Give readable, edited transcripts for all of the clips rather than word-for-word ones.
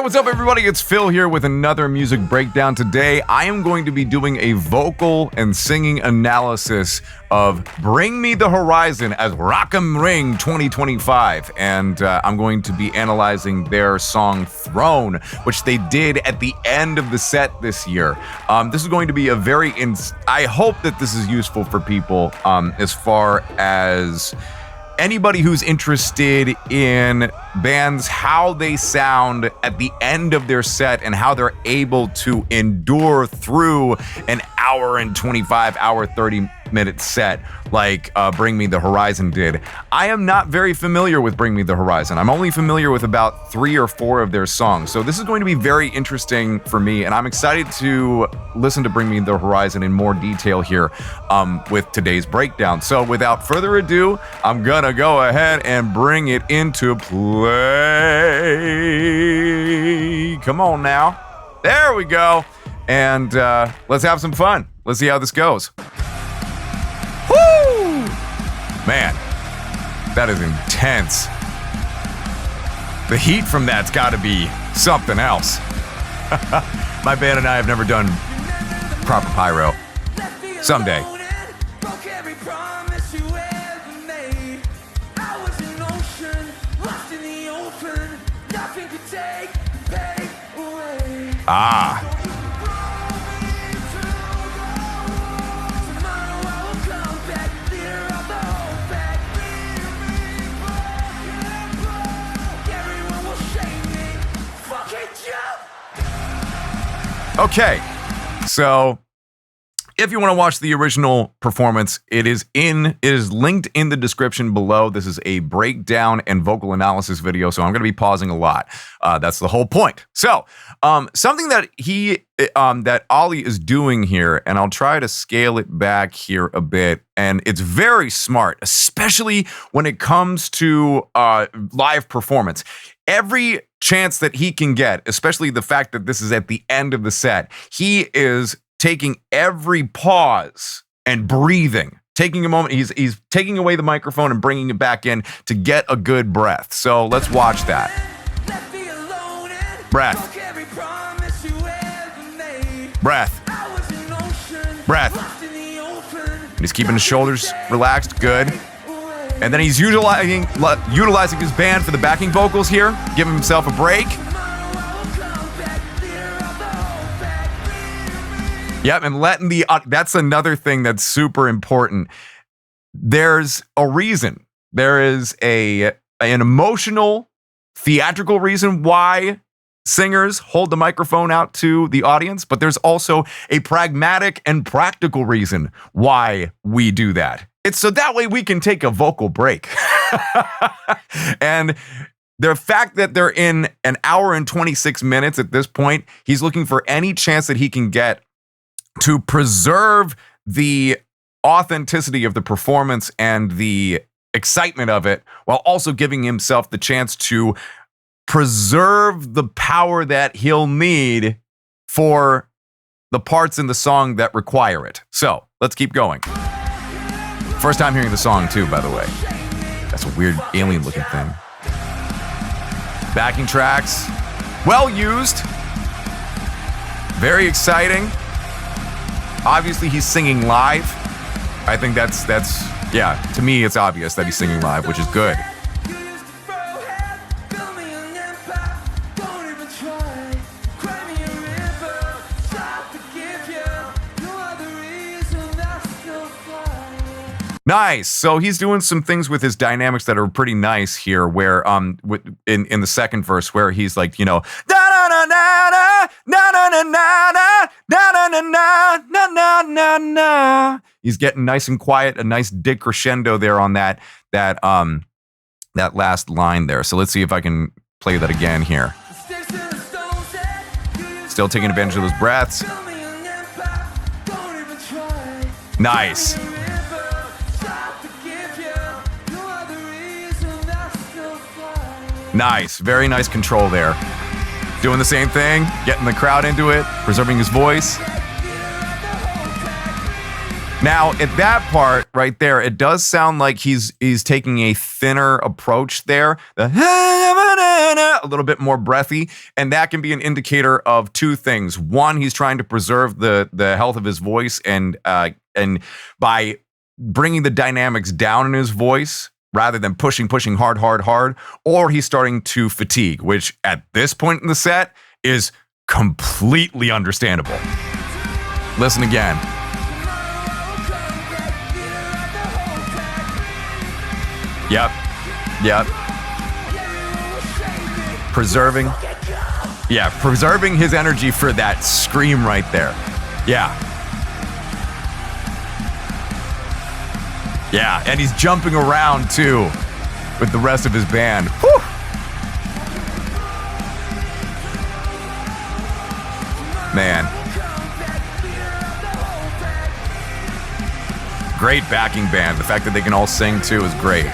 What's up, everybody? It's Phil here with another music breakdown. Today, I am going to be doing a vocal and singing analysis of Bring Me the Horizon as Rock 'em Ring 2025. And I'm going to be analyzing their song Throne, which they did at the end of the set this year. This is going to be a very... I hope that this is useful for people as far as... anybody who's interested in bands, how they sound at the end of their set and how they're able to endure through an hour and 25, hour 30-minute set like Bring Me the Horizon did. I am not very familiar with Bring Me the Horizon. I'm only familiar with about 3 or 4 of their songs. So this is going to be very interesting for me, and I'm excited to listen to Bring Me the Horizon in more detail here with today's breakdown. So without further ado, I'm gonna go ahead and bring it into play. Come on now. There we go. And let's have some fun. Let's see how this goes. Woo! Man, that is intense. The heat from that's got to be something else. My band and I have never done proper pyro. Someday. Ah. Okay, so if you want to watch the original performance, it is linked in the description below. This is a breakdown and vocal analysis video, so I'm going to be pausing a lot. That's the whole point. So, something that that Ollie is doing here, and I'll try to scale it back here a bit, and it's very smart, especially when it comes to live performance. Every chance that he can get, especially the fact that this is at the end of the set, he is taking every pause and breathing, taking a moment. He's taking away the microphone and bringing it back in to get a good breath. So let's watch that. Breath. Breath. Breath. And he's keeping his shoulders relaxed. Good. And then he's utilizing his band for the backing vocals here, giving himself a break. Yep, and letting that's another thing that's super important. There's a reason. There is an emotional, theatrical reason why singers hold the microphone out to the audience, but there's also a pragmatic and practical reason why we do that. It's so that way we can take a vocal break. And the fact that they're in an hour and 26 minutes at this point, he's looking for any chance that he can get to preserve the authenticity of the performance and the excitement of it, while also giving himself the chance to preserve the power that he'll need for the parts in the song that require it. So let's keep going. First time hearing the song too, by the way. That's a weird alien looking thing. Backing tracks, well used, very exciting. Obviously he's singing live. I think that's yeah, to me it's obvious that he's singing live, which is good. Nice. So he's doing some things with his dynamics that are pretty nice here, where in the second verse where he's like, you know, na na na na na na na na na na na na na na na. He's getting nice and quiet, a nice decrescendo there on that last line there. So let's see if I can play that again here. Still taking advantage of those breaths. Nice. Nice, very nice control there. Doing the same thing, getting the crowd into it, preserving his voice. Now, at that part right there, it does sound like he's taking a thinner approach there, a little bit more breathy, and that can be an indicator of two things. One, he's trying to preserve the health of his voice, and by bringing the dynamics down in his voice rather than pushing hard, or he's starting to fatigue, which at this point in the set is completely understandable. Listen again. Yep. Preserving his energy for that scream right there. Yeah, and he's jumping around too with the rest of his band. Whew. Man. Great backing band. The fact that they can all sing too is great.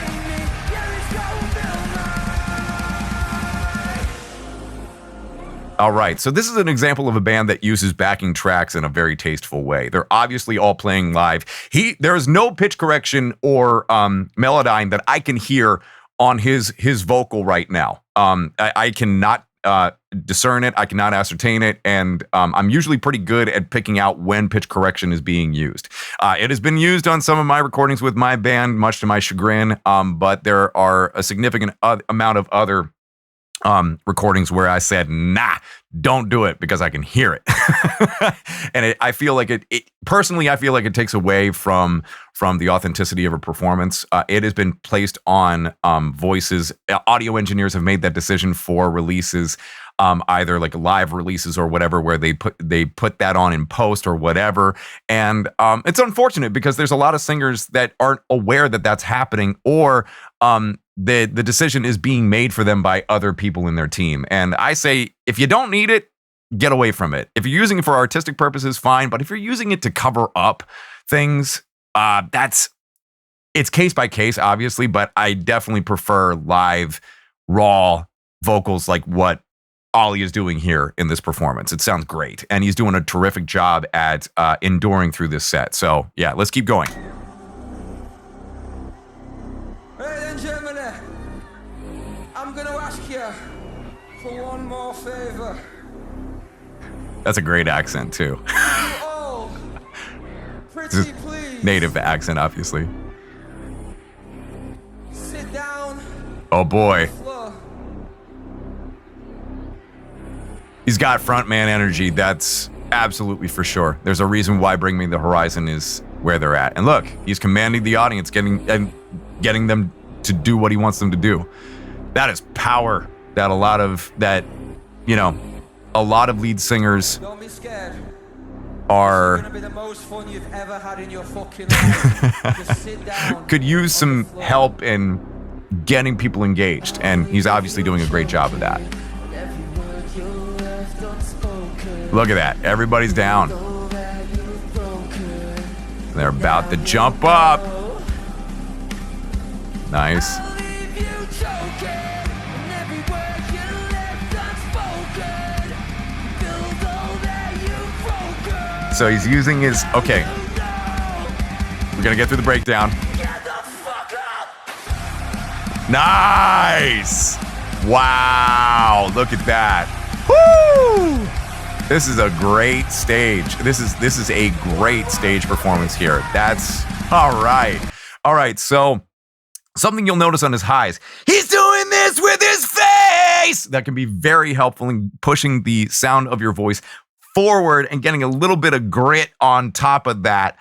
All right, so this is an example of a band that uses backing tracks in a very tasteful way. They're obviously all playing live. There is no pitch correction or melodyne that I can hear on his vocal right now. I cannot discern it. I cannot ascertain it, and I'm usually pretty good at picking out when pitch correction is being used. It has been used on some of my recordings with my band, much to my chagrin, but there are a significant amount of other recordings where I said, nah, don't do it, because I can hear it. And I feel like it personally, I feel like it takes away from the authenticity of a performance. It has been placed on voices. Audio engineers have made that decision for releases, either like live releases or whatever, where they put that on in post or whatever. And it's unfortunate because there's a lot of singers that aren't aware that that's happening, or the decision is being made for them by other people in their team. And I say, if you don't need it, get away from it. If you're using it for artistic purposes, fine. But if you're using it to cover up things, it's case by case, obviously. But I definitely prefer live, raw vocals like what Ollie is doing here in this performance. It sounds great. And he's doing a terrific job at enduring through this set. So yeah, let's keep going. I'm gonna ask you for one more favor. That's a great accent too. Pretty please. Native accent, obviously. Sit down. Oh boy. He's got frontman energy. That's absolutely for sure. There's a reason why Bring Me the Horizon is where they're at. And look, he's commanding the audience, getting them to do what he wants them to do. That is power that a lot of lead singers Don't be scared. are It's gonna be the most fun you've ever had in your fucking life. Just sit down. could use some help in getting people engaged, and he's obviously doing a great job of that. Look at that. Everybody's down. They're about to jump up. Nice. So he's using his... Okay. We're going to get through the breakdown. Nice! Wow. Look at that. Woo! This is a great stage. This is a great stage performance here. That's... All right. All right, so... Something you'll notice on his highs. He's doing this with his face! That can be very helpful in pushing the sound of your voice forward and getting a little bit of grit on top of that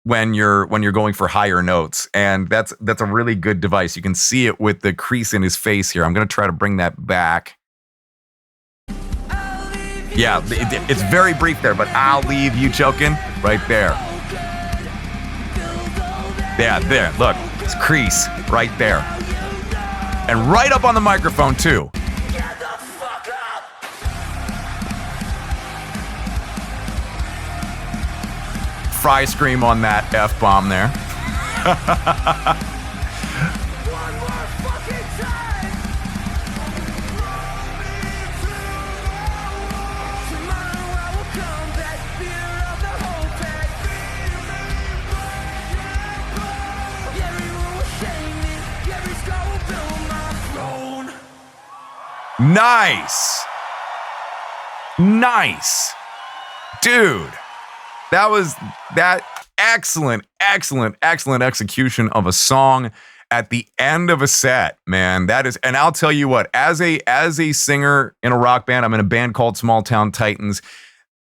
when you're going for higher notes. And that's a really good device. You can see it with the crease in his face here. I'm going to try to bring that back. Yeah, it's very brief there, but I'll leave you choking right there. Yeah, there, look, it's crease right there. And right up on the microphone too. Fry scream on that F-bomb there. Nice. Nice. Dude, that was that excellent execution of a song at the end of a set, man. That is, and I'll tell you what, as a singer in a rock band, I'm in a band called Small Town Titans.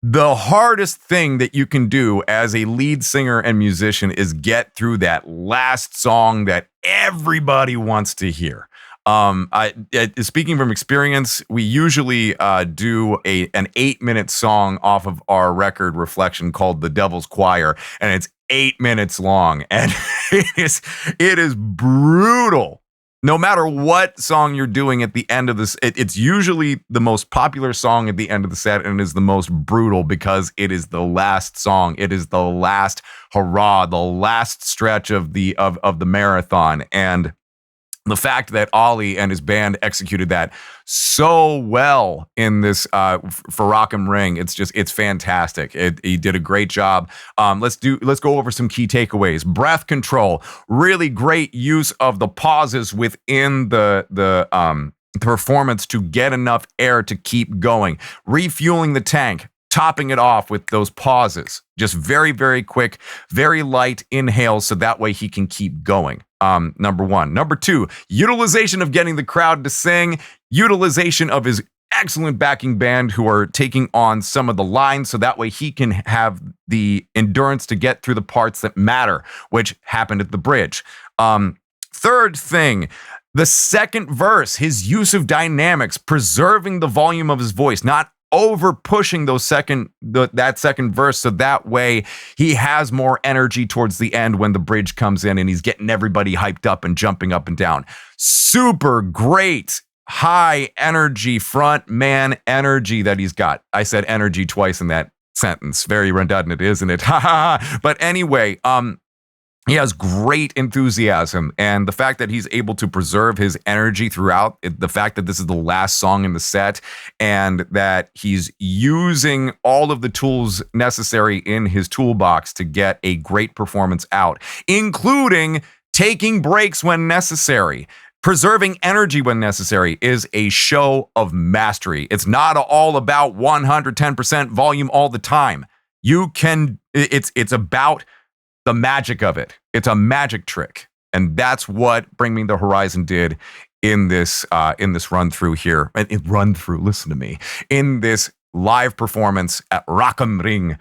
The hardest thing that you can do as a lead singer and musician is get through that last song that everybody wants to hear. Speaking from experience, we usually do an 8-minute song off of our record Reflection called The Devil's Choir, and it's 8 minutes long, and it is brutal. No matter what song you're doing at the end of this, it's usually the most popular song at the end of the set, and it is the most brutal because it is the last song. It is the last hurrah, the last stretch of the marathon, and the fact that Ollie and his band executed that so well in this for Rock 'em Ring, it's fantastic. He did a great job. Let's go over some key takeaways. Breath control, really great use of the pauses within the performance to get enough air to keep going. Refueling the tank, topping it off with those pauses. Just very, very quick, very light inhales so that way he can keep going. Number one. Number two, utilization of getting the crowd to sing, utilization of his excellent backing band who are taking on some of the lines so that way he can have the endurance to get through the parts that matter, which happened at the bridge. Third thing, the second verse, his use of dynamics, preserving the volume of his voice, not over pushing that second verse so that way he has more energy towards the end when the bridge comes in and he's getting everybody hyped up and jumping up and down. Super great high energy front man energy that he's got. I said energy twice in that sentence. Very redundant, isn't it? But anyway, he has great enthusiasm, and the fact that he's able to preserve his energy throughout, the fact that this is the last song in the set, and that he's using all of the tools necessary in his toolbox to get a great performance out, including taking breaks when necessary. Preserving energy when necessary is a show of mastery. It's not all about 110% volume all the time. It's about the magic of it. It's a magic trick. And that's what Bring Me the Horizon did in this run through here. Listen to me. In this live performance at Rock 'em Ring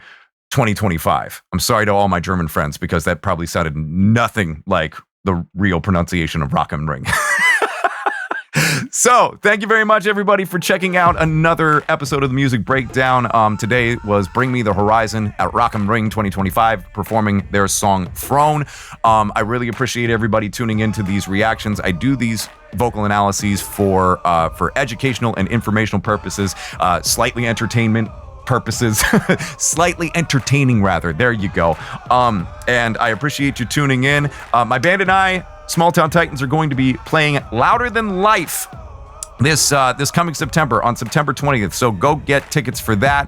2025. I'm sorry to all my German friends because that probably sounded nothing like the real pronunciation of Rock 'em Ring. So, thank you very much, everybody, for checking out another episode of the Music Breakdown. Today was Bring Me the Horizon at Rock 'em Ring 2025, performing their song Throne. I really appreciate everybody tuning into these reactions. I do these vocal analyses for educational and informational purposes, slightly entertainment purposes, slightly entertaining rather. There you go. And I appreciate you tuning in. My band and I, Small Town Titans, are going to be playing Louder Than Life this coming September, on September 20th. So go get tickets for that.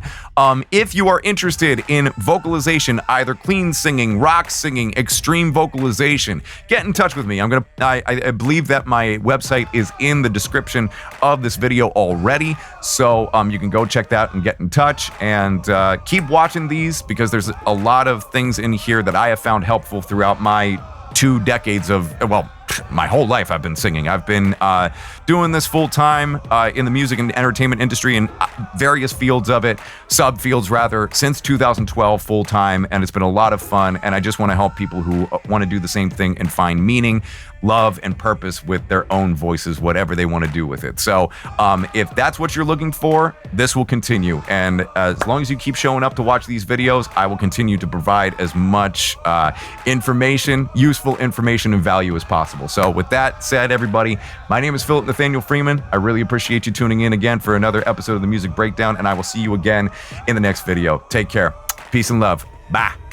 If you are interested in vocalization, either clean singing, rock singing, extreme vocalization, get in touch with me. I believe that my website is in the description of this video already. So you can go check that and get in touch, and keep watching these because there's a lot of things in here that I have found helpful throughout my 2 decades of, well, my whole life I've been singing. I've been doing this full time in the music and entertainment industry in various fields of it, subfields rather, since 2012 full time, and it's been a lot of fun, and I just want to help people who want to do the same thing and find meaning, love, and purpose with their own voices, whatever they want to do with it. So if that's what you're looking for, this will continue, and as long as you keep showing up to watch these videos, I will continue to provide as much information, useful information, and value as possible. So with that said, everybody, my name is Phillip Nathaniel Freeman. I really appreciate you tuning in again for another episode of the Music Breakdown, and I will see you again in the next video. Take care. Peace and love. Bye.